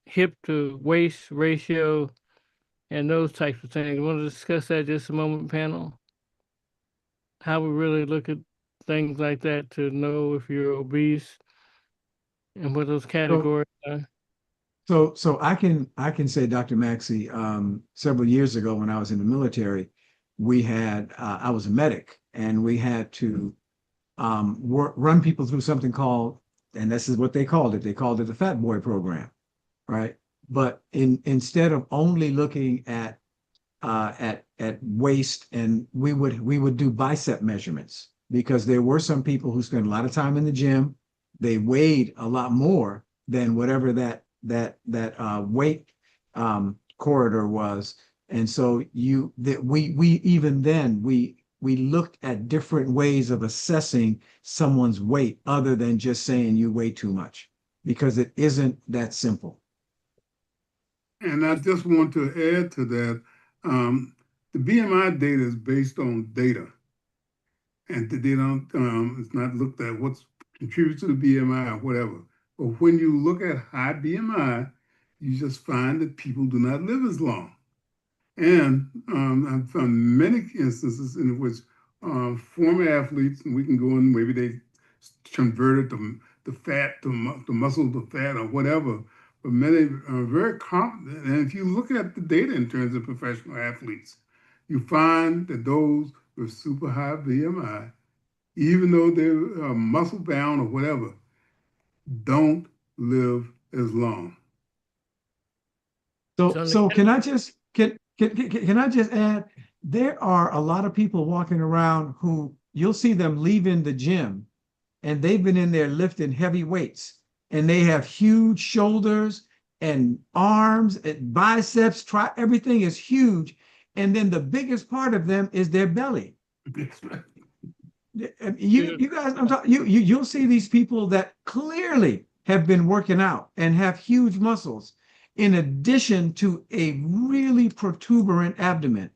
S1: hip to waist ratio and those types of things. Want to discuss that just a moment, panel? How we really look at things like that to know if you're obese and what those
S3: So,
S1: categories are.
S3: so I can say, Dr. Maxey, several years ago when I was in the military, we had I was a medic, and we had to run people through something called, and this is what they called it. They called it the Fat Boy program, right? But instead of only looking at waist, and we would do bicep measurements, because there were some people who spent a lot of time in the gym. They weighed a lot more than whatever that weight corridor was. And so we even then we looked at different ways of assessing someone's weight other than just saying you weigh too much, because it isn't that simple.
S4: And I just want to add to that, the BMI data is based on data, and they don't, it's not looked at what's contributes to the BMI or whatever. But when you look at high BMI, you just find that people do not live as long. And I've found many instances in which former athletes, and we can go in, maybe they converted the fat to muscle to fat or whatever, but many are very confident. And if you look at the data in terms of professional athletes, you find that those with super high BMI, even though they're muscle bound or whatever, don't live as long.
S3: So can I just add, there are a lot of people walking around who you'll see them leaving the gym, and they've been in there lifting heavy weights, and they have huge shoulders and arms and biceps, everything is huge. And then the biggest part of them is their belly.
S4: That's right.
S3: You guys, I'm talking, you'll see these people that clearly have been working out and have huge muscles, in addition to a really protuberant abdomen.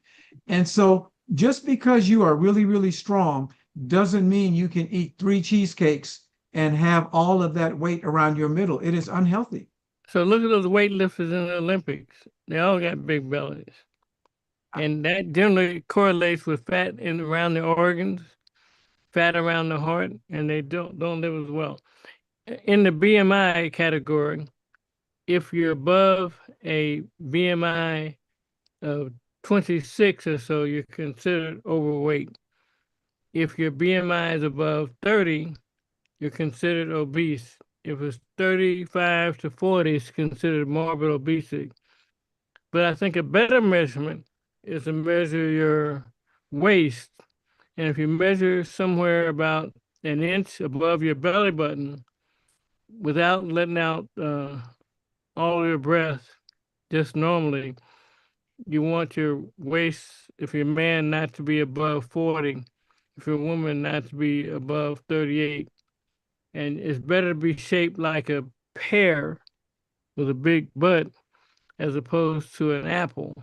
S3: And so just because you are really, really strong doesn't mean you can eat 3 cheesecakes and have all of that weight around your middle. It is unhealthy.
S1: So look at those weightlifters in the Olympics. They all got big bellies. And that generally correlates with fat in around the organs. fat around the heart, and they don't live as well. In the BMI category, if you're above a BMI of 26 or so, you're considered overweight. If your BMI is above 30, you're considered obese. If it's 35 to 40, it's considered morbid obesity. But I think a better measurement is to measure your waist. And if you measure somewhere about an inch above your belly button without letting out all your breath, just normally, you want your waist, if you're a man, not to be above 40, if you're a woman, not to be above 38. And it's better to be shaped like a pear with a big butt as opposed to an apple,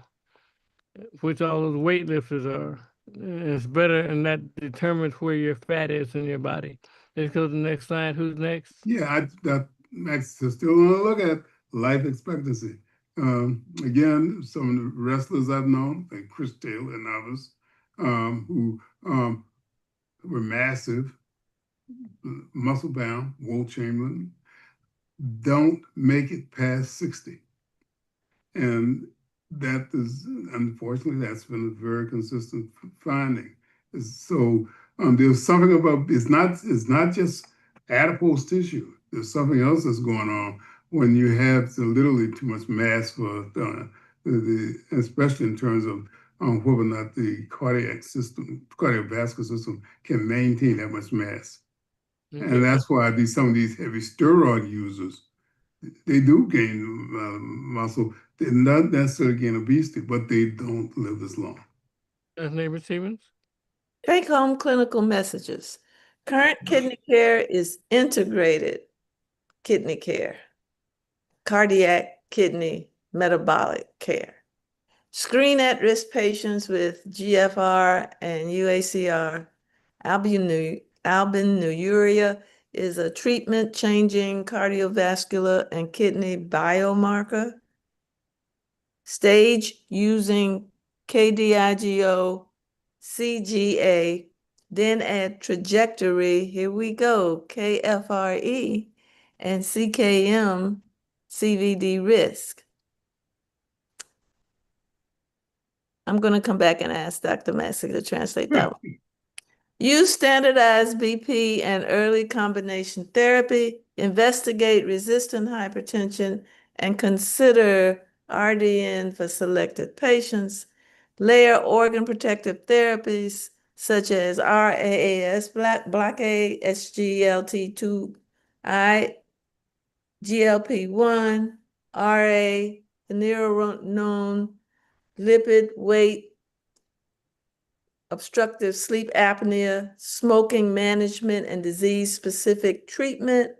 S1: which all those weightlifters are. It's better, and that determines where your fat is in your body. Let's go to the next slide. Who's next?
S4: Yeah, that makes us still want to look at life expectancy. Again, some of the wrestlers I've known, like Chris Taylor and others, who were massive, muscle bound, Will Chamberlain, don't make it past 60. And that is, unfortunately, that's been a very consistent finding. So there's something about, it's not just adipose tissue. There's something else that's going on when you have literally too much mass for especially in terms of whether or not the cardiovascular system can maintain that much mass.
S1: Okay.
S4: And that's why some of these heavy steroid users, they do gain muscle. They not necessarily gain obesity, but they don't live as long.
S1: Neighbor Stevens?
S2: Take-home clinical messages. Current kidney care is integrated kidney care, cardiac, kidney, metabolic care. Screen at-risk patients with GFR and UACR. Albuminuria is a treatment-changing cardiovascular and kidney biomarker. Stage using KDIGO, CGA, then add trajectory, here we go, KFRE, and CKM, CVD risk. I'm going to come back and ask Dr. Massey to translate that one. Use standardized BP and early combination therapy, investigate resistant hypertension, and consider RDN for selected patients. Layer organ protective therapies such as RAAS blockade, SGLT2I, GLP-1, RA, neuronone, lipid, weight, obstructive sleep apnea, smoking management and disease-specific treatment,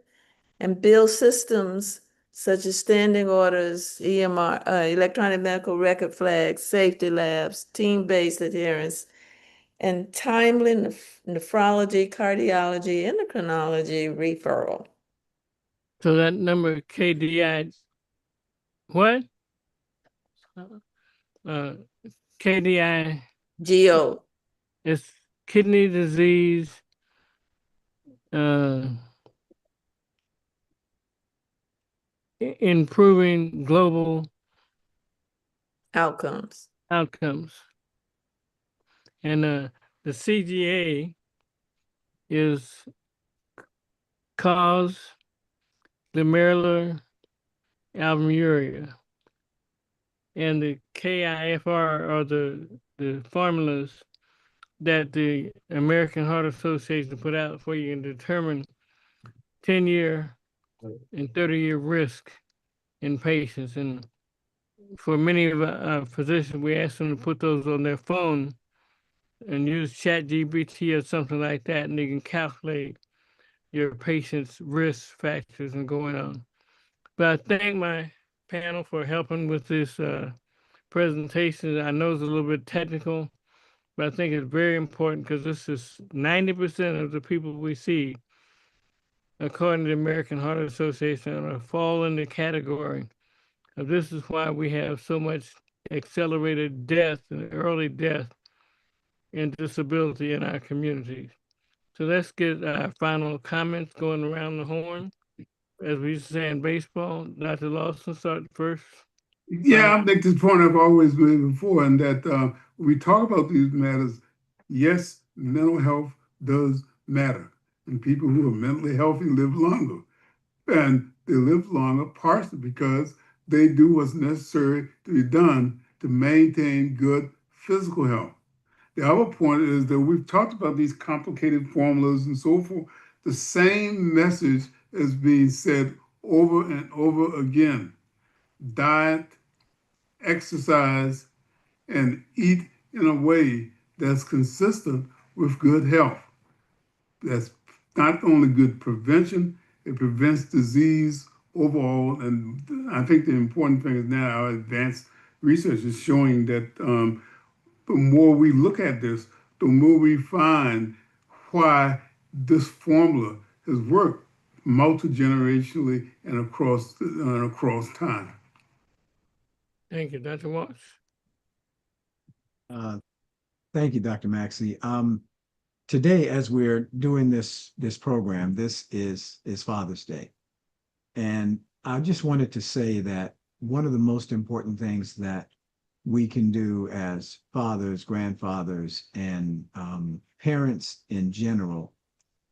S2: and build systems such as standing orders, EMR, electronic medical record flags, safety labs, team-based adherence, and timely nephrology, cardiology, endocrinology referral.
S1: So that number KDI, what? KDI
S2: GO.
S1: is kidney disease, improving global
S2: outcomes.
S1: And the CGA is cause glomerular albuminuria. And the KIFR are the formulas that the American Heart Association put out for you can determine 10-year and 30-year risk in patients. And for many of our physicians, we ask them to put those on their phone and use ChatGPT or something like that, and they can calculate your patient's risk factors and going on. But I thank my panel for helping with this presentation. I know it's a little bit technical, but I think it's very important because this is 90% of the people we see, according to the American Heart Association, fall in the category of this is why we have so much accelerated death and early death and disability in our communities. So let's get our final comments going around the horn. As we used to say in baseball, Dr. Lawson, start first.
S4: Yeah, I'll make this point I've always made before, and that when we talk about these matters, yes, mental health does matter. And people who are mentally healthy live longer. And they live longer partially because they do what's necessary to be done to maintain good physical health. The other point is that we've talked about these complicated formulas and so forth. The same message is being said over and over again. Diet, exercise, and eat in a way that's consistent with good health. That's not only good prevention, it prevents disease overall. And I think the important thing is now our advanced research is showing that the more we look at this, the more we find why this formula has worked multi-generationally and across time.
S1: Thank you, Dr. Watts.
S3: Thank you, Dr. Maxey. Today, as we're doing this program, this is Father's Day. And I just wanted to say that one of the most important things that we can do as fathers, grandfathers, and parents in general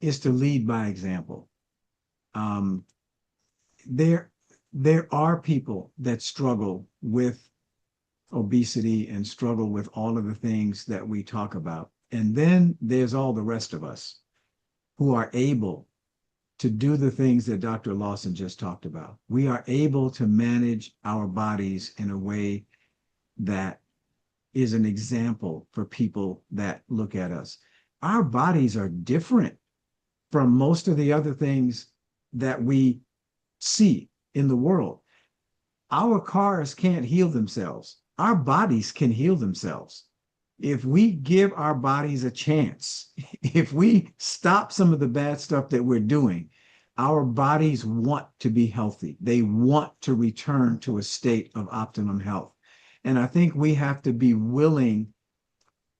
S3: is to lead by example. There are people that struggle with obesity and struggle with all of the things that we talk about. And then there's all the rest of us who are able to do the things that Dr. Lawson just talked about. We are able to manage our bodies in a way that is an example for people that look at us. Our bodies are different from most of the other things that we see in the world. Our cars can't heal themselves. Our bodies can heal themselves. If we give our bodies a chance, if we stop some of the bad stuff that we're doing, our bodies want to be healthy. They want to return to a state of optimum health. And I think we have to be willing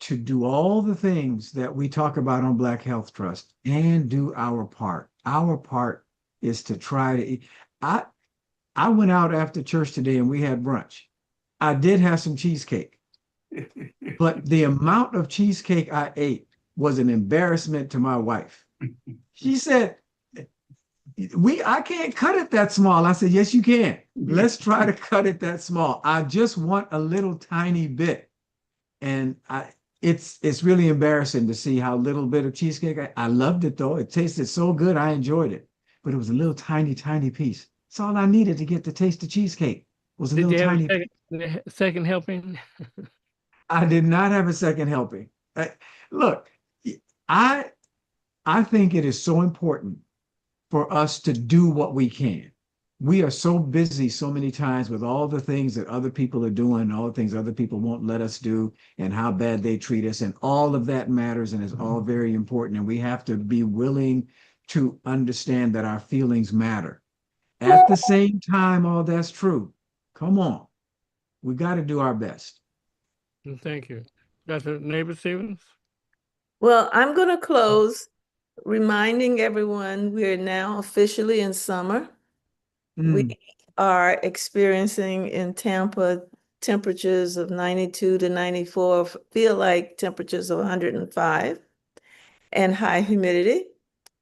S3: to do all the things that we talk about on Black Health Trust and do our part. Our part is to try to eat. I went out after church today and we had brunch. I did have some cheesecake, but the amount of cheesecake I ate was an embarrassment to my wife. She said, I can't cut it that small. I said, yes, you can. Let's try to cut it that small. I just want a little tiny bit. And it's really embarrassing to see how little bit of cheesecake. I loved it though. It tasted so good. I enjoyed it, but it was a little tiny piece. That's all I needed to get the taste of cheesecake was a
S1: Did
S3: little
S1: you have
S3: tiny.
S1: a second helping?
S3: I did not have a second helping. Look, I think it is so important for us to do what we can. We are so busy so many times with all the things that other people are doing, all the things other people won't let us do, and how bad they treat us, and all of that matters and is all very important. And we have to be willing to understand that our feelings matter. At the same time, all that's true. Come on, we got to do our best.
S1: Thank you. Dr. Neighbor Stevens?
S2: Well, I'm going to close reminding everyone we're now officially in summer. We are experiencing in Tampa temperatures of 92 to 94, feel like temperatures of 105, and high humidity.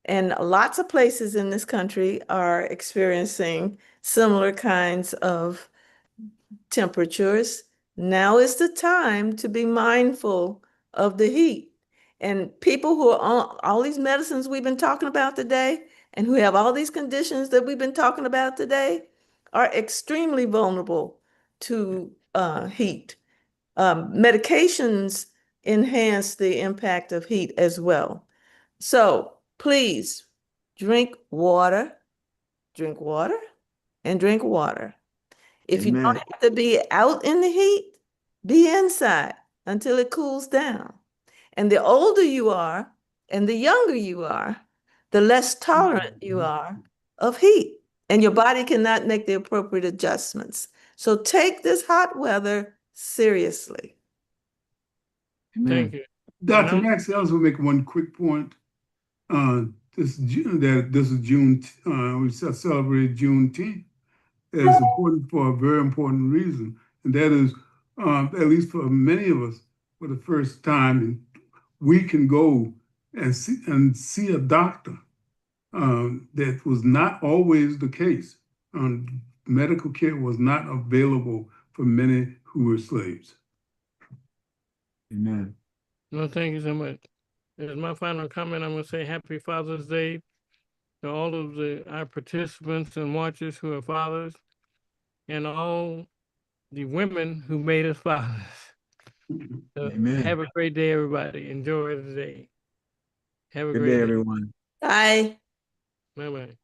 S2: And lots of places in this country are experiencing similar kinds of temperatures. Now is the time to be mindful of the heat. And people who are on all these medicines we've been talking about today and who have all these conditions that we've been talking about today are extremely vulnerable to heat. Medications enhance the impact of heat as well. So please drink water, and drink water. If you don't
S3: Amen.
S2: have to be out in the heat, be inside until it cools down. And the older you are and the younger you are, the less tolerant you are of heat. And your body cannot make the appropriate adjustments. So take this hot weather seriously.
S3: Amen.
S1: Thank you.
S4: Dr. Max, I also make one quick point. this this is June. We celebrate Juneteenth. It's important for a very important reason, and that is, at least for many of us, for the first time, we can go and see a doctor. That was not always the case. Medical care was not available for many who were slaves.
S3: Amen.
S1: No, thank you so much. As my final comment, I'm going to say Happy Father's Day to all of our participants and watchers who are fathers, and all the women who made us fathers.
S3: Amen.
S1: Have a great day, everybody. Enjoy the day. Have a
S3: Good
S1: great
S3: day,
S1: day.
S3: everyone.
S2: Bye.
S1: Bye-bye.